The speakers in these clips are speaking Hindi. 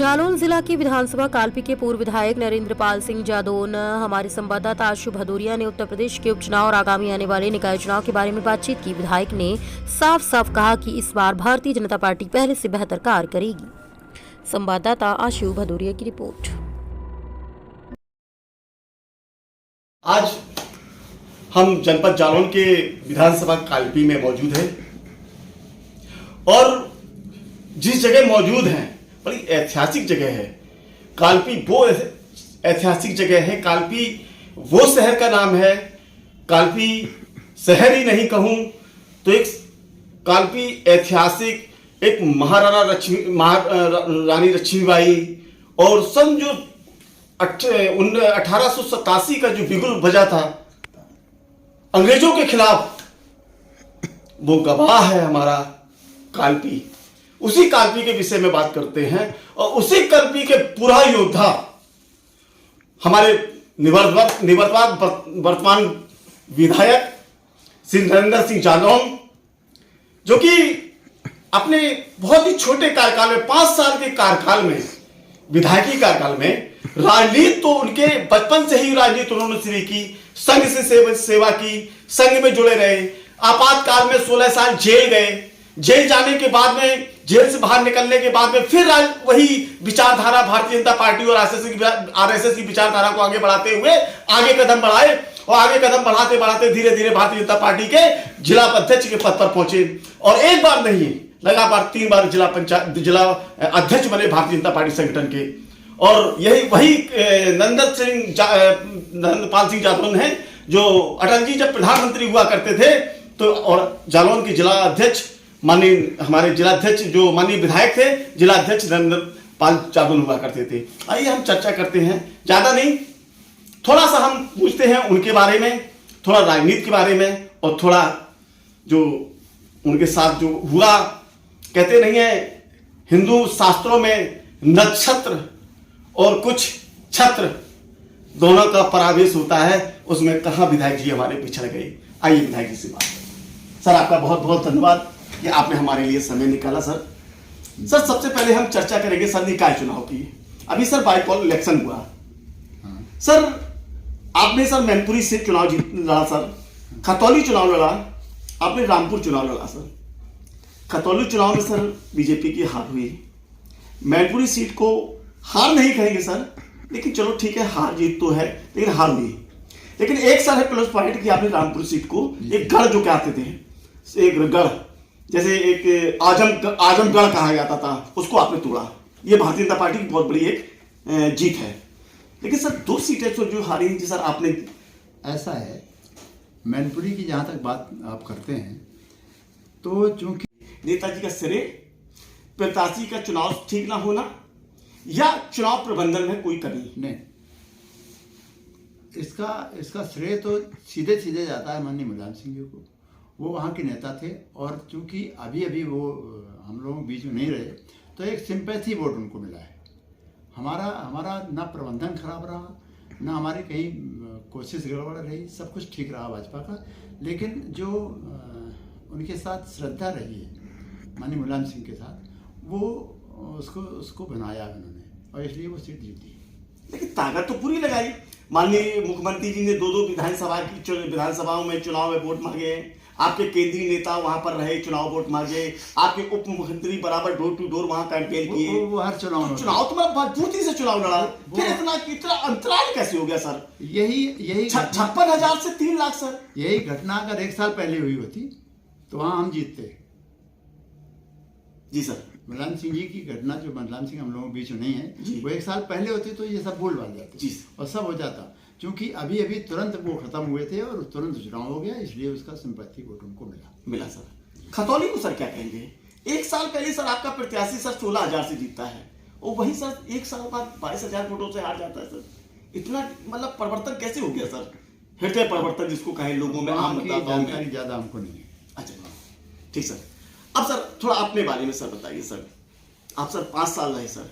जालौन जिला की विधानसभा कालपी के पूर्व विधायक नरेंद्र पाल सिंह जादौन हमारे संवाददाता आशु भदौरिया ने उत्तर प्रदेश के उपचुनाव और आगामी आने वाले निकाय चुनाव के बारे में बातचीत की। विधायक ने साफ साफ कहा कि इस बार भारतीय जनता पार्टी पहले से बेहतर कार्य करेगी। संवाददाता आशु भदौरिया की रिपोर्ट। आज हम जनपद जालौन के विधानसभा कालपी में मौजूद हैं और जिस जगह मौजूद हैं बड़ी ऐतिहासिक जगह है। कालपी वो ऐतिहासिक जगह है। कालपी वो शहर का नाम है। कालपी शहर ही नहीं कहूं तो एक कालपी ऐतिहासिक एक रानी लक्ष्मीबाई और सन जो 1887 का जो बिगुल बजा था अंग्रेजों के खिलाफ, वो गवाह है हमारा कालपी। उसी कालपी के विषय में बात करते हैं और उसी कालपी के पूरा योद्धा हमारे वर्तमान विधायक श्री नरेंद्र सिंह जादौन, जो कि अपने बहुत ही छोटे कार्यकाल में 5 साल के कार्यकाल में, विधायकी कार्यकाल में, राजनीति तो उनके बचपन से ही राजनीति उन्होंने शुरू की, संघ से सेवा की, संघ में जुड़े रहे। आपातकाल में 16 साल जेल गए। जेल जाने के बाद में, जेल से बाहर निकलने के बाद में फिर वही विचारधारा भारतीय जनता पार्टी और आरएसएस की विचारधारा को आगे बढ़ाते हुए आगे कदम बढ़ाए और आगे कदम बढ़ाते बढ़ाते धीरे धीरे भारतीय जनता पार्टी के जिला अध्यक्ष के पद पर पहुंचे और एक बार नहीं लगातार 3 बार जिला अध्यक्ष बने भारतीय जनता पार्टी संगठन के। और यही वही नरेंद्र पाल सिंह जादौन है जो अटल जी जब प्रधानमंत्री हुआ करते थे तो और जालौन के जिला अध्यक्ष माननीय हमारे जिला अध्यक्ष जो माननीय विधायक थे, जिला अध्यक्ष नरेंद्र पाल जादौन हुआ करते थे। आइए हम चर्चा करते हैं, ज्यादा नहीं, थोड़ा सा हम पूछते हैं उनके बारे में, थोड़ा राजनीति के बारे में और थोड़ा जो उनके साथ जो हुआ। कहते नहीं है हिंदू शास्त्रों में नक्षत्र और कुछ छत्र दोनों का परावेश होता है, उसमें कहां विधायक जी हमारे पिछड़ गए। आइए विधायक जी से बात करें। सर आपका बहुत बहुत धन्यवाद कि आपने हमारे लिए समय निकाला। सर सबसे पहले हम चर्चा करेंगे सर निकाय चुनाव की। अभी सर बाईपोल इलेक्शन हुआ। सर आपने सर मैनपुरी से चुनाव लड़ा, सर खतौली चुनाव लड़ा, आपने रामपुर चुनाव लड़ा। सर खतौली चुनाव में सर बीजेपी की हार हुई। मैनपुरी सीट को हार नहीं कहेंगे सर, लेकिन चलो ठीक है, हार जीत तो है, लेकिन हार हुई। लेकिन एक सर है प्लस पॉइंट कि आपने रामपुर सीट को एक गढ़ जो कहते थे, एक गढ़ जैसे एक आजमगढ़ कहा जाता था, उसको आपने तोड़ा। ये भारतीय जनता पार्टी की बहुत बड़ी एक जीत है। लेकिन सर 2 सीटें तो जो हारी थी सर आपने। ऐसा है, मैनपुरी की जहां तक बात आप करते हैं तो चूंकि नेताजी का श्रेय प्रत्याशी का चुनाव ठीक ना होना या चुनाव प्रबंधन में कोई कमी नहीं, इसका श्रेय तो सीधे सीधे जाता है माननीय मुलायम सिंह जी को। वो वहाँ के नेता थे और चूंकि अभी वो हम लोगों के बीच में नहीं रहे तो एक सिंपैथी वोट उनको मिला है। हमारा ना प्रबंधन खराब रहा, ना हमारी कहीं कोशिश गड़बड़ रही, सब कुछ ठीक रहा भाजपा का। लेकिन जो उनके साथ श्रद्धा रही है माननीय मुलायम सिंह के साथ, वो उसको बनाया उन्होंने और इसलिए वो सीट जीती। लेकिन ताकत तो पूरी लगाई। माननीय मुख्यमंत्री जी ने 2 विधानसभाओं में चुनाव में वोट मांगे। आपके केंद्रीय नेता वहां पर रहे, चुनाव वोट मांगे। आपके उप मुख्यमंत्री बराबर डोर टू डोर वहां कैंपेन किए। वो हर चुनाव तो मैं मजबूती से चुनाव लड़ा। फिर इतना अंतराल कैसे हो गया सर? यही 56,000 से 3 लाख सर। यही घटना अगर 1 साल पहले हुई होती तो वहां हम जीतते। जी सर। मुलायम सिंह जी की घटना, जो मुलायम सिंह हम लोगों के बीच में नहीं है, वो 1 साल पहले होती तो ये सब भूल भाल जाते और सब हो जाता। क्योंकि अभी तुरंत वो खत्म हुए थे और तुरंत चुनाव हो गया, इसलिए उसका सिंपैथी वोट उनको मिला। सर खतौली को सर क्या कहेंगे? 1 साल पहले सर आपका प्रत्याशी सर 16,000 से जीतता है और वही सर 1 साल बाद 22,000 वोटों से हार जाता है। सर इतना मतलब परिवर्तन कैसे हो गया सर? हृदय परिवर्तन जिसको कहे लोगों में, आम जानकारी ज्यादा हमको नहीं है। अच्छा ठीक सर। अब सर थोड़ा अपने बारे में सर बताइए। सर आप सर 5 साल रहे सर,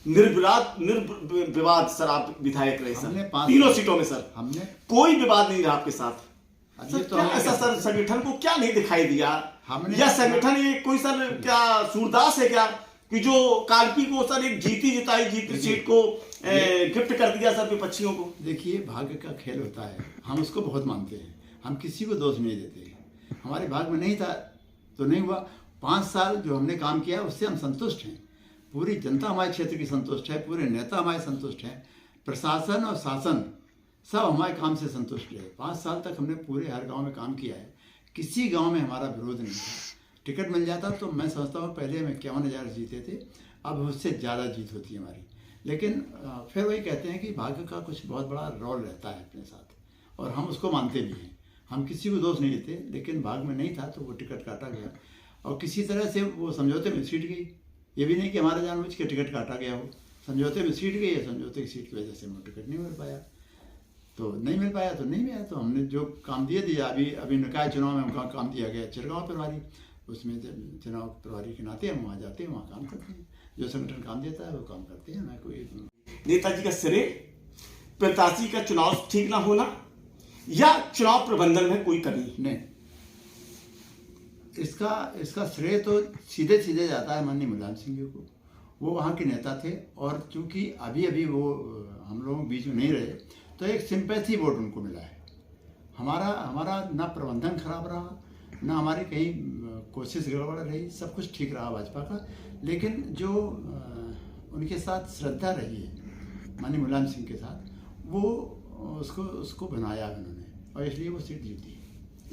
निर्विवाद सर आप विधायक रहे सर, 3 सीटों में सर हमने कोई विवाद नहीं रहा आपके साथ। सर तो ऐसा सर संगठन को क्या नहीं दिखाई दिया? या संगठन ये कोई सर क्या सूरदास है क्या कि जो कालपी को सर एक जीती जिताई सीट को गिफ्ट कर दिया सर विपक्षियों को। देखिए, भाग्य का खेल होता है, हम उसको बहुत मानते हैं, हम किसी को दोष नहीं देते। हमारे भाग्य में नहीं था तो नहीं हुआ। 5 साल जो हमने काम किया उससे हम संतुष्ट हैं, पूरी जनता हमारे क्षेत्र की संतुष्ट है, पूरे नेता हमारे संतुष्ट हैं, प्रशासन और शासन सब हमारे काम से संतुष्ट रहे। 5 साल तक हमने पूरे हर गांव में काम किया है, किसी गांव में हमारा विरोध नहीं था। टिकट मिल जाता तो मैं समझता हूँ पहले हम 51,000 जीते थे, अब उससे ज़्यादा जीत होती है हमारी। लेकिन फिर वही कहते हैं कि भाग्य का कुछ बहुत बड़ा रोल रहता है अपने साथ, और हम उसको मानते भी हैं। हम किसी को दोष नहीं देते, लेकिन भाग्य में नहीं था तो वो टिकट काटा गया और किसी तरह से वो समझौते में सीट गई। ये भी नहीं कि हमारा जानबूझ के टिकट काटा गया हो, समझौते में सीट गई है, समझौते की सीट की वजह से हमें टिकट नहीं मिल पाया। तो नहीं मिल पाया तो नहीं मिला, तो हमने जो काम दिया। अभी निकाय चुनाव में हमका काम दिया गया चिरगांव प्रभारी, उसमें चुनाव प्रभारी के नाते हम वहाँ जाते हैं, वहाँ काम करते हैं। जो संगठन काम देता है वो काम करते हैं। मैं कोई नेताजी का श्रेय प्रत्याशी का चुनाव ठीक ना होना या चुनाव प्रबंधन में कोई कमी नहीं, इसका श्रेय तो सीधे सीधे जाता है माननीय मुलायम सिंह जी को। वो वहाँ के नेता थे, और चूंकि अभी वो हम लोगों के बीच में नहीं रहे तो एक सिंपैथी वोट उनको मिला है। हमारा ना प्रबंधन खराब रहा, ना हमारी कहीं कोशिश गड़बड़ रही, सब कुछ ठीक रहा भाजपा का। लेकिन जो उनके साथ श्रद्धा रही है माननीय मुलायम सिंह के साथ, वो उसको बनाया उन्होंने, और इसलिए वो सीट जीती।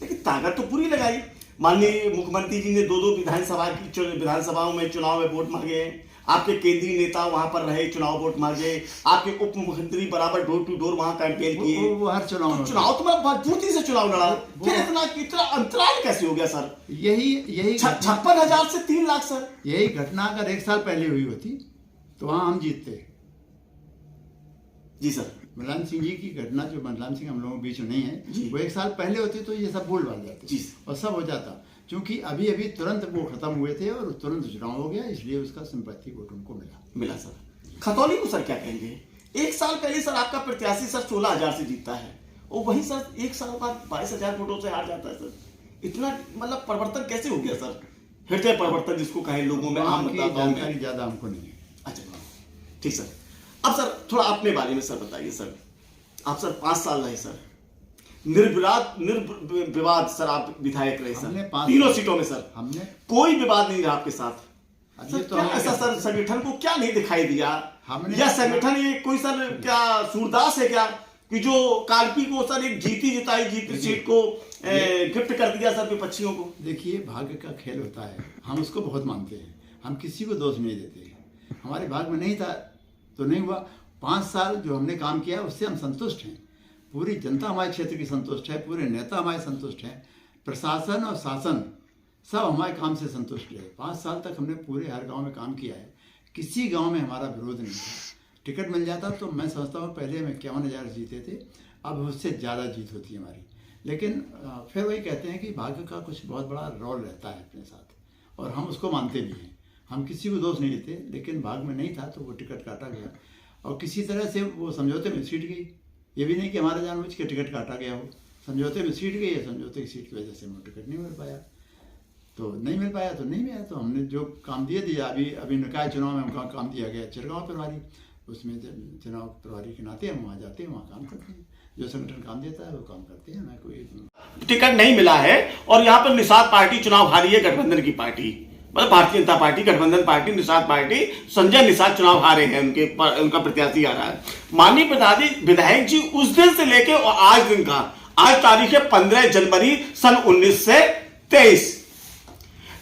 लेकिन ताकत तो पूरी लगाई। माननीय मुख्यमंत्री जी ने 2 विधानसभाओं में चुनाव में वोट मांगे हैं। आपके केंद्रीय नेता वहां पर रहे, चुनाव वोट मांगे। आपके उप मुख्यमंत्री बराबर डोर टू डोर वहां कैंपेन किए। वो हर चुनाव तो मैं मजबूती से चुनाव लड़ा, फिर इतना अंतराल कैसे हो गया सर? यही 56,000 से 3 लाख सर। यही घटना अगर 1 साल पहले हुई होती तो वहां हम जीतते। जी सर। मुलायम सिंह जी की घटना, जो मुलायम सिंह हम लोगों के बीच में नहीं है, वो 1 साल पहले होती तो ये सब भूल भाल जाते और सब हो जाता। क्योंकि अभी तुरंत वो खत्म हुए थे और तुरंत चुनाव हो गया, इसलिए उसका सिंपैथी वोट उनको मिला सर। खतौली को सर क्या कहेंगे? 1 साल पहले सर आपका प्रत्याशी सर 16,000 से जीतता है, और वही सर 1 साल बाद 22,000 वोटों से हार जाता है सर। इतना मतलब परिवर्तन कैसे हो गया सर? हृदय परिवर्तन जिसको कहें लोगों में, आम मतदाताओं में। ज्यादा हमको नहीं है। अच्छा ठीक सर। अब सर थोड़ा अपने बारे में सर बताइए सर। आप सर 5 साल रहे सर, निर्विवाद सर आप विधायक रहे सर, 3 सीटों में सर। हमने कोई विवाद नहीं रहा आपके साथ सर। तो क्या ऐसा सर संगठन को क्या नहीं दिखाई दिया? या संगठन ये कोई सर क्या सूरदास है क्या कि जो कालपी को सर एक जीती जिताई सीट को गिफ्ट कर दिया सर विपक्षियों को? देखिए, भाग्य का खेल होता है, हम उसको बहुत मानते हैं, हम किसी को दोष नहीं देते। हमारे भाग्य में नहीं था तो नहीं हुआ। 5 साल जो हमने काम किया उससे हम संतुष्ट हैं, पूरी जनता हमारे क्षेत्र की संतुष्ट है, पूरे नेता हमारे संतुष्ट हैं, प्रशासन और शासन सब हमारे काम से संतुष्ट रहे। 5 साल तक हमने पूरे हर गांव में काम किया है, किसी गांव में हमारा विरोध नहीं था। टिकट मिल जाता तो मैं समझता हूँ पहले हम 51,000 जीते थे, अब उससे ज़्यादा जीत होती है हमारी। लेकिन फिर वही कहते हैं कि भाग्य का कुछ बहुत बड़ा रोल रहता है अपने साथ, और हम उसको मानते भी हैं। हम किसी को दोष नहीं देते, लेकिन भाग्य में नहीं था तो वो टिकट काटा गया, और किसी तरह से वो समझौते में सीट गई। ये भी नहीं कि हमारा जानबूझ के टिकट काटा गया हो, समझौते में सीट गई है, समझौते की सीट की वजह से हमें टिकट नहीं मिल पाया। तो नहीं मिल पाया तो नहीं मिला, तो हमने जो काम दिया। अभी निकाय चुनाव में हमका काम दिया गया चिरगांव प्रभारी, उसमें चुनाव प्रभारी के नाते हम वहाँ जाते हैं, वहाँ काम करते हैं। जो संगठन काम देता है वो काम करते हैं। मैं कोई टिकट नहीं मिला है, और यहाँ पर निषाद पार्टी चुनाव हारी है, गठबंधन की पार्टी, मतलब भारतीय जनता पार्टी, गठबंधन पार्टी, निषाद पार्टी, संजय निषाद चुनाव हारे हैं, उनका प्रत्याशी आ रहा है। माननीय विधायक जी उस दिन से लेके और आज दिन का, आज तारीख है 15 जनवरी सन 1923,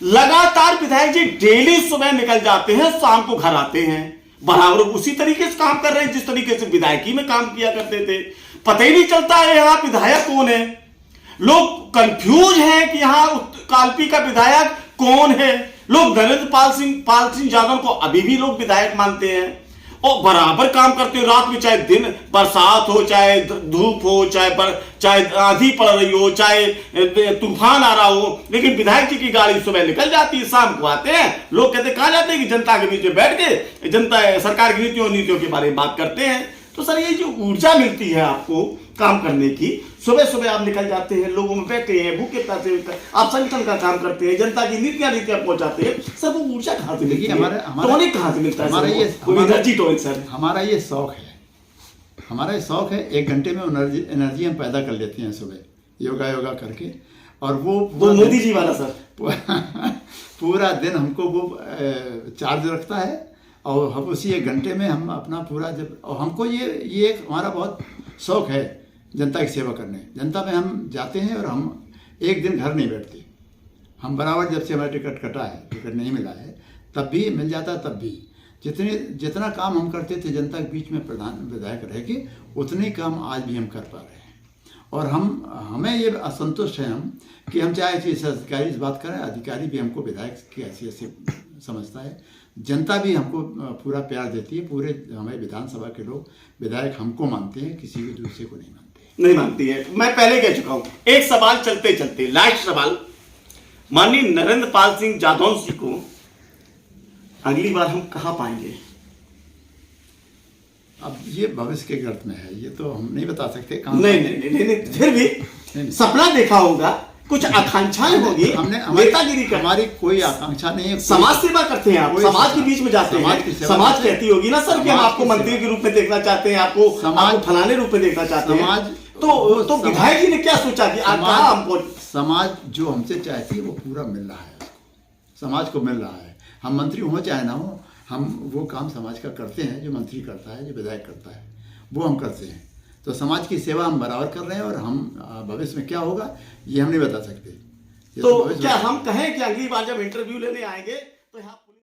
लगातार विधायक जी डेली सुबह निकल जाते हैं, शाम को घर आते हैं, बराबर उसी तरीके से काम कर रहे हैं जिस तरीके से विधायकी में काम किया करते थे। पता ही नहीं चलता है यहाँ विधायक कौन है। लोग कंफ्यूज हैं कि यहाँ कालपी का विधायक कौन है। लोग नरेंद्र पाल सिंह यादव को अभी भी लोग विधायक मानते हैं, और बराबर काम करते हो। रात में चाहे दिन बरसात हो, चाहे धूप हो, चाहे आंधी पड़ रही हो, चाहे तूफान आ रहा हो, लेकिन विधायक जी की गाड़ी सुबह निकल जाती है, शाम को आते हैं। लोग कहते कहाँ जाते हैं कि जनता के बीच में बैठ के जनता सरकार की नीतियों के बारे में बात करते हैं। तो सर ये जो ऊर्जा मिलती है आपको, काम करने की। सुबह सुबह आप निकल जाते हैं, लोगों में बैठते हैं, भूखे प्यासे आप संगठन का काम करते हैं, जनता की नीतियां पहुंचाते हैं। सर वो ऊर्जा कहाँ से मिलती है, टॉनिक कहाँ से मिलता है? एनर्जी टॉनिक सर, हमारा ये शौक है, हमारा ये शौक है। 1 घंटे में एनर्जी हम पैदा कर लेते हैं सुबह योगा करके, और वो मोदी जी वाला सर पूरा दिन हमको वो चार्ज रखता है, और हम उसी 1 घंटे में हम अपना पूरा और हमको ये एक हमारा बहुत शौक है जनता की सेवा करने। जनता में हम जाते हैं और हम एक दिन घर नहीं बैठते। हम बराबर, जब से हमारा टिकट कटा है, टिकट नहीं मिला है, तब भी मिल जाता, तब भी जितना काम हम करते थे जनता के बीच में प्रधान विधायक रह के, उतने काम आज भी हम कर पा रहे हैं। और हमें ये असंतुष्ट है हम कि हम चाहे अधिकारी इस बात करें, अधिकारी भी हमको विधायक की हैसियत से समझता है, जनता भी हमको पूरा प्यार देती है। पूरे हमारे विधानसभा के लोग विधायक हमको मानते हैं, किसी भी दूसरे को नहीं मानती है। मैं पहले कह चुका हूं। एक सवाल चलते चलते, लास्ट सवाल, माननीय नरेंद्र पाल सिंह जादौन जी को अगली बार हम कहां पाएंगे? अब ये भविष्य के गर्त में है, ये तो हम नहीं बता सकते। नहीं, फिर भी सपना देखा होगा, कुछ आकांक्षाएं होगी, नेतागिरी कर, हमारी कोई आकांक्षा नहीं है। समाज सेवा करते हैं आप, समाज के बीच में जाते हैं, समाज कहती होगी ना सर कि हम आपको मंत्री के रूप में देखना चाहते हैं, आपको फलाने रूप में देखना चाहते हैं। तो विधायक जी ने क्या सोचा कि हमको समाज जो हमसे चाहती है वो पूरा मिल रहा है, समाज को मिल रहा है। हम मंत्री हो चाहे ना हो, हम वो काम समाज का करते हैं जो मंत्री करता है, जो विधायक करता है, वो हम करते हैं। तो समाज की सेवा हम बराबर कर रहे हैं, और हम भविष्य में क्या होगा ये हम नहीं बता सकते। तो क्या हम कहें कि अगली बार जब इंटरव्यू लेने आएंगे तो यहाँ